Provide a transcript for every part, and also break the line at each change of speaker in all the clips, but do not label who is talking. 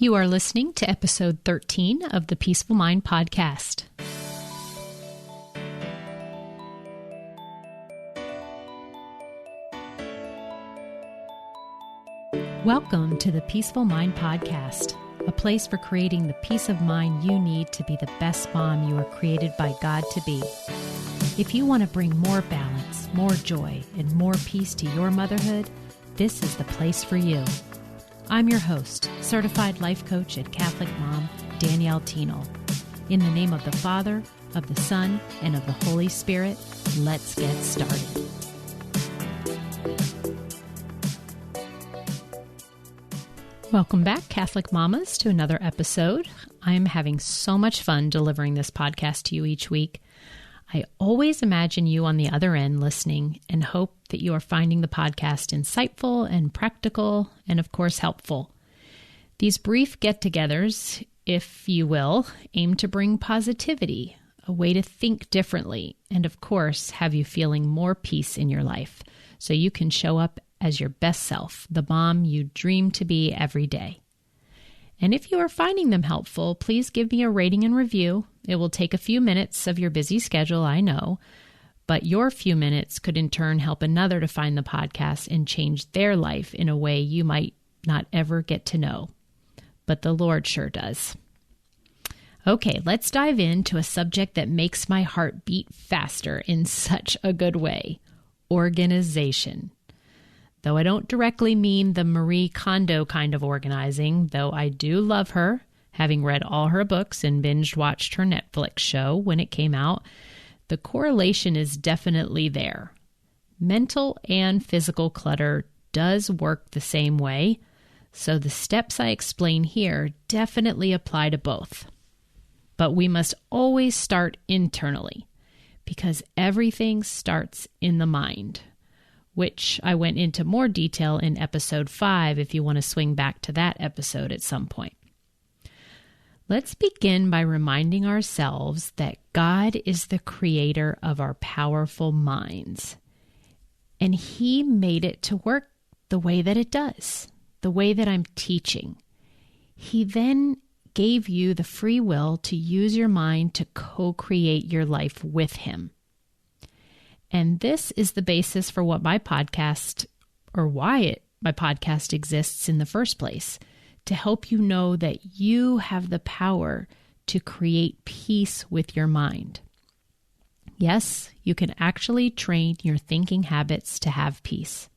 You are listening to episode 13 of the Peaceful Mind podcast. Welcome to the Peaceful Mind podcast, a place for creating the peace of mind you need to be the best mom you are created by God to be. If you want to bring more balance, more joy, and more peace to your motherhood, this is the place for you. I'm your host, certified life coach and Catholic mom, Danielle Thienel. In the name of the Father, of the Son, and of the Holy Spirit, let's get started. Welcome back, Catholic mamas, to another episode. I'm having so much fun delivering this podcast to you each week. I always imagine you on the other end listening and hope that you are finding the podcast insightful and practical and, of course, helpful. These brief get-togethers, if you will, aim to bring positivity, a way to think differently, and, of course, have you feeling more peace in your life so you can show up as your best self, the mom you dream to be every day. And if you are finding them helpful, please give me a rating and review. It will take a few minutes of your busy schedule, I know, but your few minutes could in turn help another to find the podcast and change their life in a way you might not ever get to know. But the Lord sure does. Okay, let's dive into a subject that makes my heart beat faster in such a good way: organization. Though I don't directly mean the Marie Kondo kind of organizing, though I do love her, having read all her books and binge-watched her Netflix show when it came out, the correlation is definitely there. Mental and physical clutter does work the same way, so the steps I explain here definitely apply to both. But we must always start internally, because everything starts in the mind, which I went into more detail in episode 5 if you want to swing back to that episode at some point. Let's begin by reminding ourselves that God is the creator of our powerful minds, and He made it to work the way that it does, the way that I'm teaching. He then gave you the free will to use your mind to co-create your life with Him. And this is the basis for what my podcast, or why my podcast exists in the first place, to help you know that you have the power to create peace with your mind. Yes, you can actually train your thinking habits to have peace.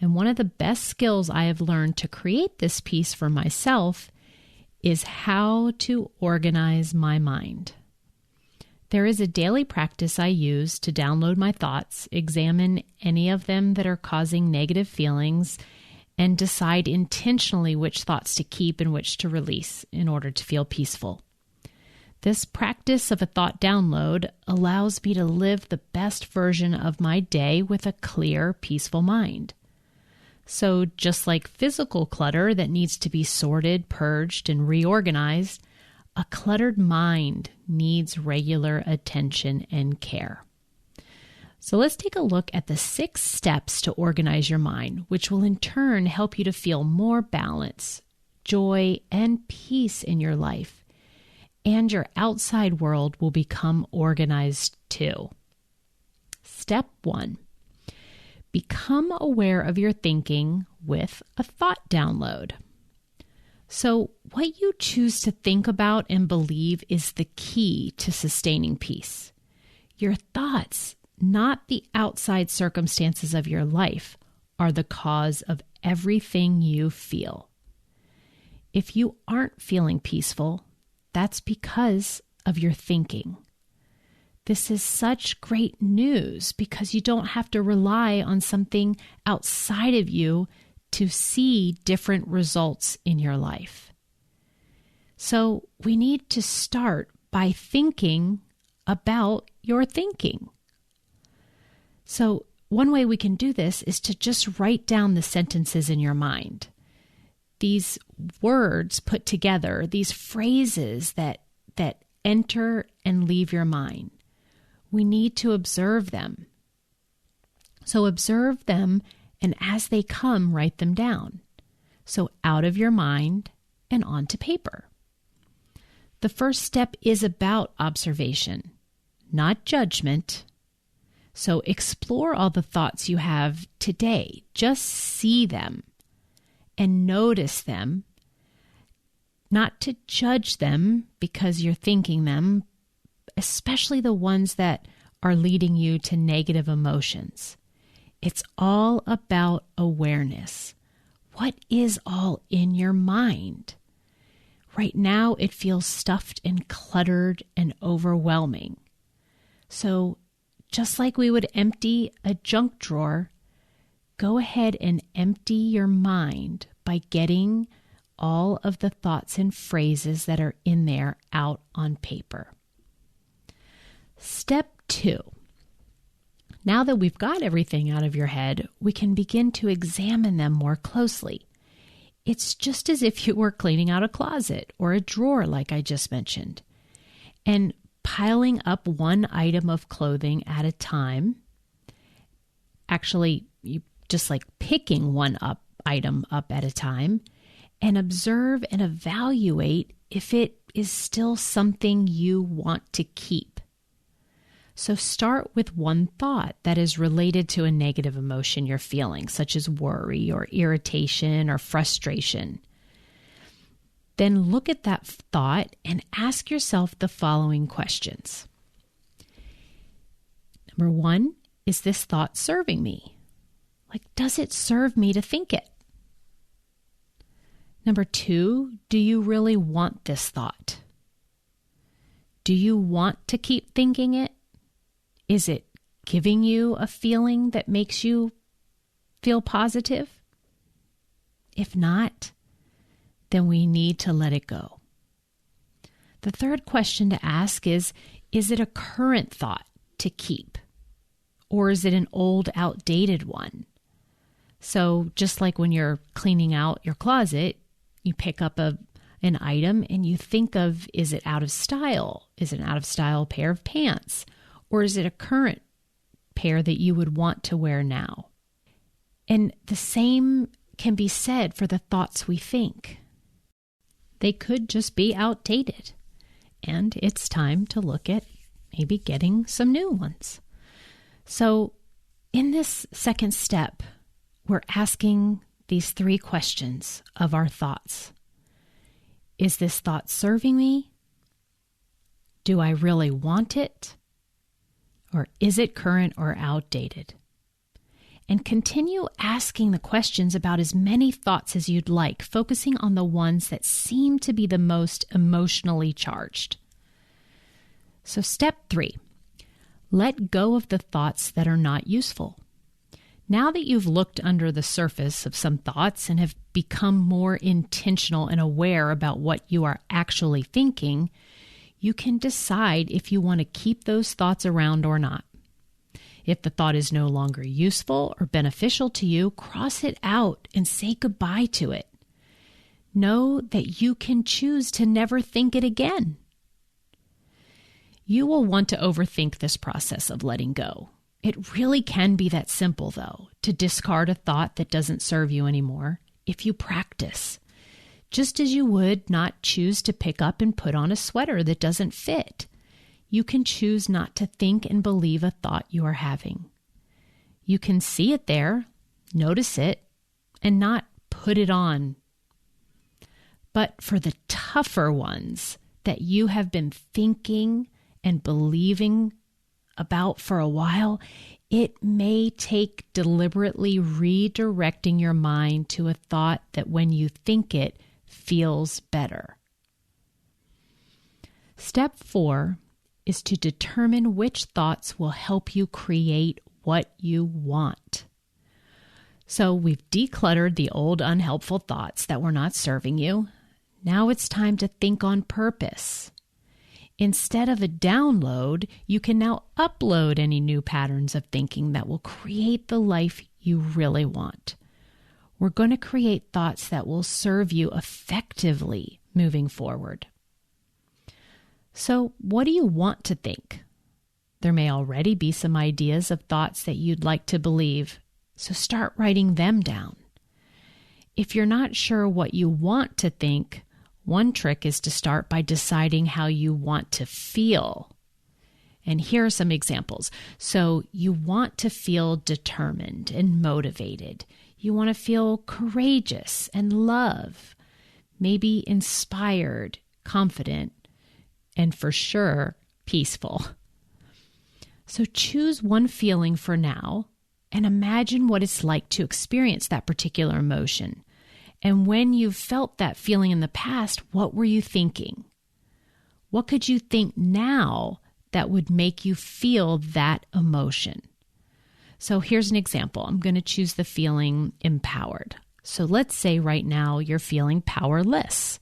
And one of the best skills I have learned to create this peace for myself is how to organize my mind. There is a daily practice I use to download my thoughts, examine any of them that are causing negative feelings, and decide intentionally which thoughts to keep and which to release in order to feel peaceful. This practice of a thought download allows me to live the best version of my day with a clear, peaceful mind. So just like physical clutter that needs to be sorted, purged, and reorganized, a cluttered mind needs regular attention and care. So let's take a look at the 6 steps to organize your mind, which will in turn help you to feel more balance, joy, and peace in your life. And your outside world will become organized too. Step 1. Become aware of your thinking with a thought download. So what you choose to think about and believe is the key to sustaining peace. Your thoughts, not the outside circumstances of your life, are the cause of everything you feel. If you aren't feeling peaceful, that's because of your thinking. This is such great news because you don't have to rely on something outside of you to see different results in your life. So we need to start by thinking about your thinking. So one way we can do this is to just write down the sentences in your mind. These words put together, these phrases that enter and leave your mind. We need to observe them. So observe them, and as they come, write them down. So out of your mind, and onto paper. The first step is about observation, not judgment. So explore all the thoughts you have today. Just see them and notice them, not to judge them because you're thinking them, especially the ones that are leading you to negative emotions. It's all about awareness. What is all in your mind? Right now, it feels stuffed and cluttered and overwhelming. So just like we would empty a junk drawer, go ahead and empty your mind by getting all of the thoughts and phrases that are in there out on paper. Step 2. Now that we've got everything out of your head, we can begin to examine them more closely. It's just as if you were cleaning out a closet or a drawer, like I just mentioned, and piling up one item of clothing at a time. Actually, you just like picking one item up at a time, and observe and evaluate if it is still something you want to keep. So start with one thought that is related to a negative emotion you're feeling, such as worry or irritation or frustration. Then look at that thought and ask yourself the following questions. Number 1, is this thought serving me? Like, does it serve me to think it? Number 2, do you really want this thought? Do you want to keep thinking it? Is it giving you a feeling that makes you feel positive? If not, then we need to let it go. The third question to ask is it a current thought to keep? Or is it an old, outdated one? So just like when you're cleaning out your closet, you pick up an item and you think of, is it out of style? Is it an out of style pair of pants? Or is it a current pair that you would want to wear now? And the same can be said for the thoughts we think. They could just be outdated, and it's time to look at maybe getting some new ones. So in this second step, we're asking these 3 questions of our thoughts. Is this thought serving me? Do I really want it? Or is it current or outdated? And continue asking the questions about as many thoughts as you'd like, focusing on the ones that seem to be the most emotionally charged. So step 3, let go of the thoughts that are not useful. Now that you've looked under the surface of some thoughts and have become more intentional and aware about what you are actually thinking, you can decide if you want to keep those thoughts around or not. If the thought is no longer useful or beneficial to you, cross it out and say goodbye to it. Know that you can choose to never think it again. You will want to overthink this process of letting go. It really can be that simple, though, to discard a thought that doesn't serve you anymore if you practice. Just as you would not choose to pick up and put on a sweater that doesn't fit, you can choose not to think and believe a thought you are having. You can see it there, notice it, and not put it on. But for the tougher ones that you have been thinking and believing about for a while, it may take deliberately redirecting your mind to a thought that when you think it, feels better. Step 4 is to determine which thoughts will help you create what you want. So we've decluttered the old unhelpful thoughts that were not serving you. Now it's time to think on purpose. Instead of a download, you can now upload any new patterns of thinking that will create the life you really want. We're going to create thoughts that will serve you effectively moving forward. So, what do you want to think? There may already be some ideas of thoughts that you'd like to believe, so start writing them down. If you're not sure what you want to think, One trick is to start by deciding how you want to feel. And here are some examples. So you want to feel determined and motivated. You want to feel courageous and love, maybe inspired, confident, and for sure, peaceful. So choose one feeling for now and imagine what it's like to experience that particular emotion. And when you've felt that feeling in the past, what were you thinking? What could you think now that would make you feel that emotion? So here's an example. I'm going to choose the feeling empowered. So let's say right now you're feeling powerless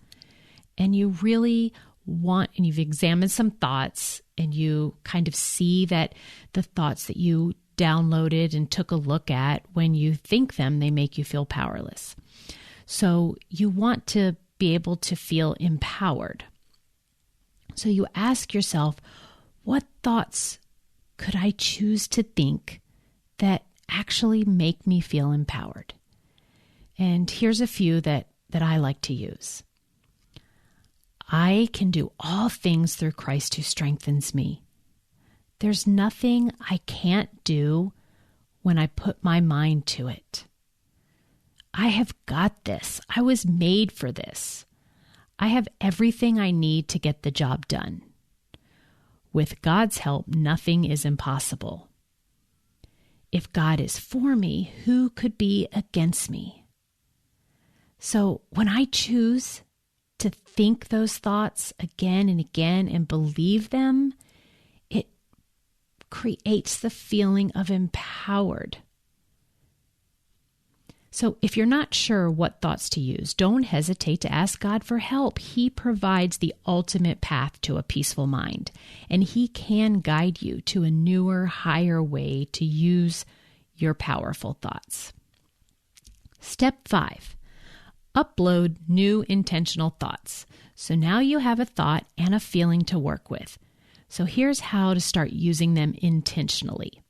and you really want, and you've examined some thoughts and you kind of see that the thoughts that you downloaded and took a look at, when you think them, they make you feel powerless. So you want to be able to feel empowered. So you ask yourself, what thoughts could I choose to think that actually make me feel empowered? And here's a few that I like to use. I can do all things through Christ who strengthens me. There's nothing I can't do when I put my mind to it. I have got this. I was made for this. I have everything I need to get the job done. With God's help, nothing is impossible. If God is for me, who could be against me? So when I choose to think those thoughts again and again and believe them, it creates the feeling of empowered. So if you're not sure what thoughts to use, don't hesitate to ask God for help. He provides the ultimate path to a peaceful mind, and He can guide you to a newer, higher way to use your powerful thoughts. Step 5, upload new intentional thoughts. So now you have a thought and a feeling to work with. So here's how to start using them intentionally.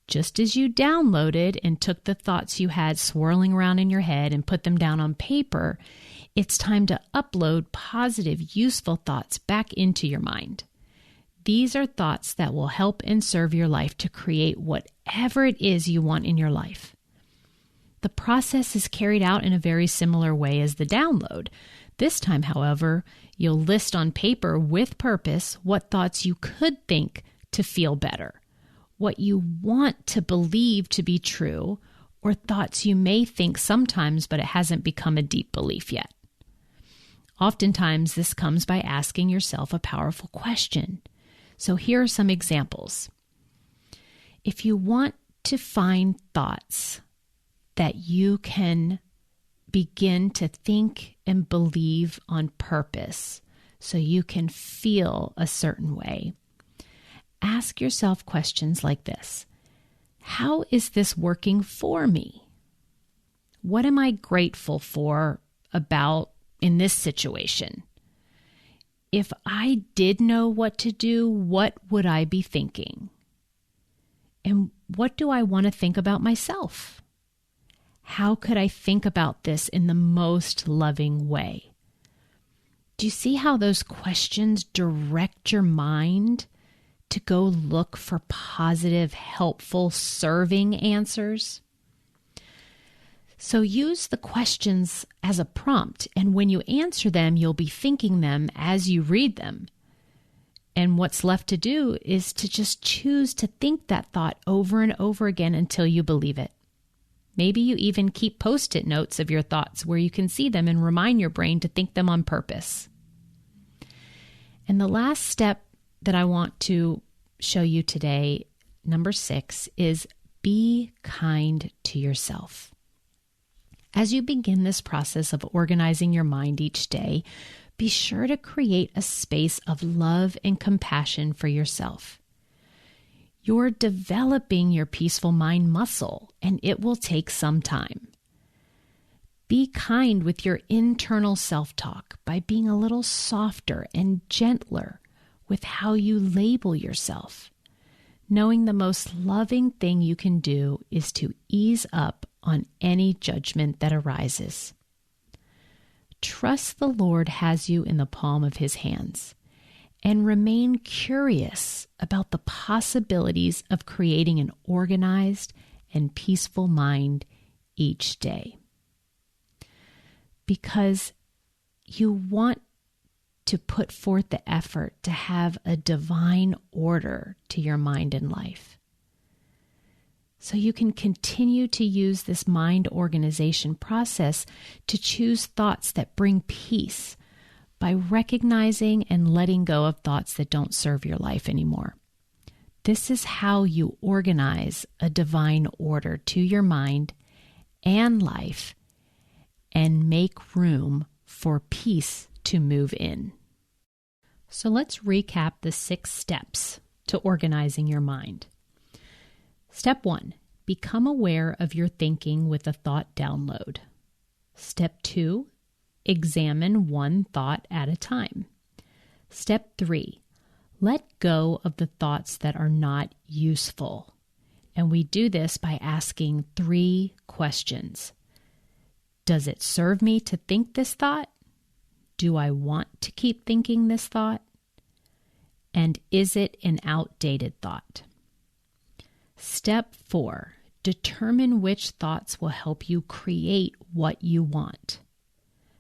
Just as you downloaded and took the thoughts you had swirling around in your head and put them down on paper, it's time to upload positive, useful thoughts back into your mind. These are thoughts that will help and serve your life to create whatever it is you want in your life. The process is carried out in a very similar way as the download. This time, however, you'll list on paper with purpose what thoughts you could think to feel better, what you want to believe to be true, or thoughts you may think sometimes, but it hasn't become a deep belief yet. Oftentimes, this comes by asking yourself a powerful question. So here are some examples. If you want to find thoughts that you can begin to think and believe on purpose so you can feel a certain way, ask yourself questions like this. How is this working for me? What am I grateful for about in this situation? If I did know what to do, what would I be thinking? And what do I want to think about myself? How could I think about this in the most loving way? Do you see how those questions direct your mind to go look for positive, helpful, serving answers? So use the questions as a prompt, and when you answer them, you'll be thinking them as you read them. And what's left to do is to just choose to think that thought over and over again until you believe it. Maybe you even keep Post-it notes of your thoughts where you can see them and remind your brain to think them on purpose. And the last step that I want to show you today, number 6, is be kind to yourself. As you begin this process of organizing your mind each day, be sure to create a space of love and compassion for yourself. You're developing your peaceful mind muscle, and it will take some time. Be kind with your internal self-talk by being a little softer and gentler with how you label yourself, knowing the most loving thing you can do is to ease up on any judgment that arises. Trust the Lord has you in the palm of His hands, and remain curious about the possibilities of creating an organized and peaceful mind each day. Because you want to put forth the effort to have a divine order to your mind and life. So you can continue to use this mind organization process to choose thoughts that bring peace by recognizing and letting go of thoughts that don't serve your life anymore. This is how you organize a divine order to your mind and life and make room for peace to move in. So let's recap the 6 steps to organizing your mind. Step 1, become aware of your thinking with a thought download. Step 2, examine one thought at a time. Step 3, let go of the thoughts that are not useful. And we do this by asking 3 questions. Does it serve me to think this thought? Do I want to keep thinking this thought? And is it an outdated thought? Step 4, determine which thoughts will help you create what you want.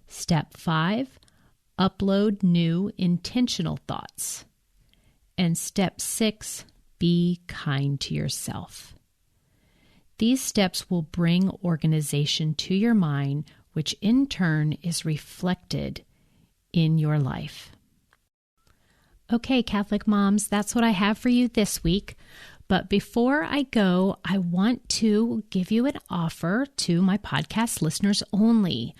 Step 5, upload new intentional thoughts. And step 6, be kind to yourself. These steps will bring organization to your mind, which in turn is reflected in your life. Okay, Catholic moms, that's what I have for you this week. But before I go, I want to give you an offer to my podcast listeners only.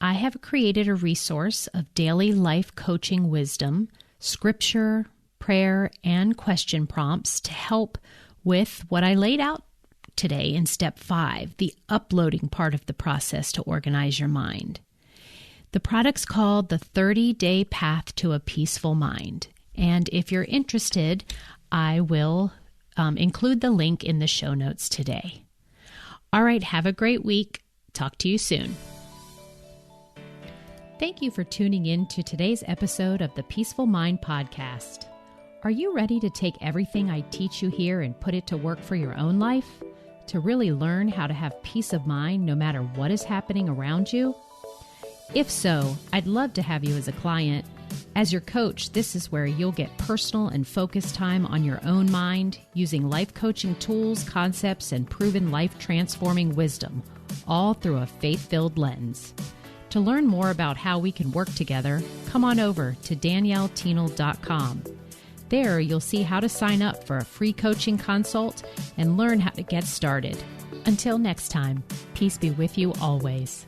I have created a resource of daily life coaching wisdom, scripture, prayer, and question prompts to help with what I laid out today in step 5, the uploading part of the process to organize your mind. The product's called the 30-Day Path to a Peaceful Mind. And if you're interested, I will include the link in the show notes today. All right, have a great week. Talk to you soon. Thank you for tuning in to today's episode of the Peaceful Mind Podcast. Are you ready to take everything I teach you here and put it to work for your own life? To really learn how to have peace of mind no matter what is happening around you? If so, I'd love to have you as a client. As your coach, this is where you'll get personal and focused time on your own mind using life coaching tools, concepts, and proven life-transforming wisdom, all through a faith-filled lens. To learn more about how we can work together, come on over to DanielleThienel.com. There, you'll see how to sign up for a free coaching consult and learn how to get started. Until next time, peace be with you always.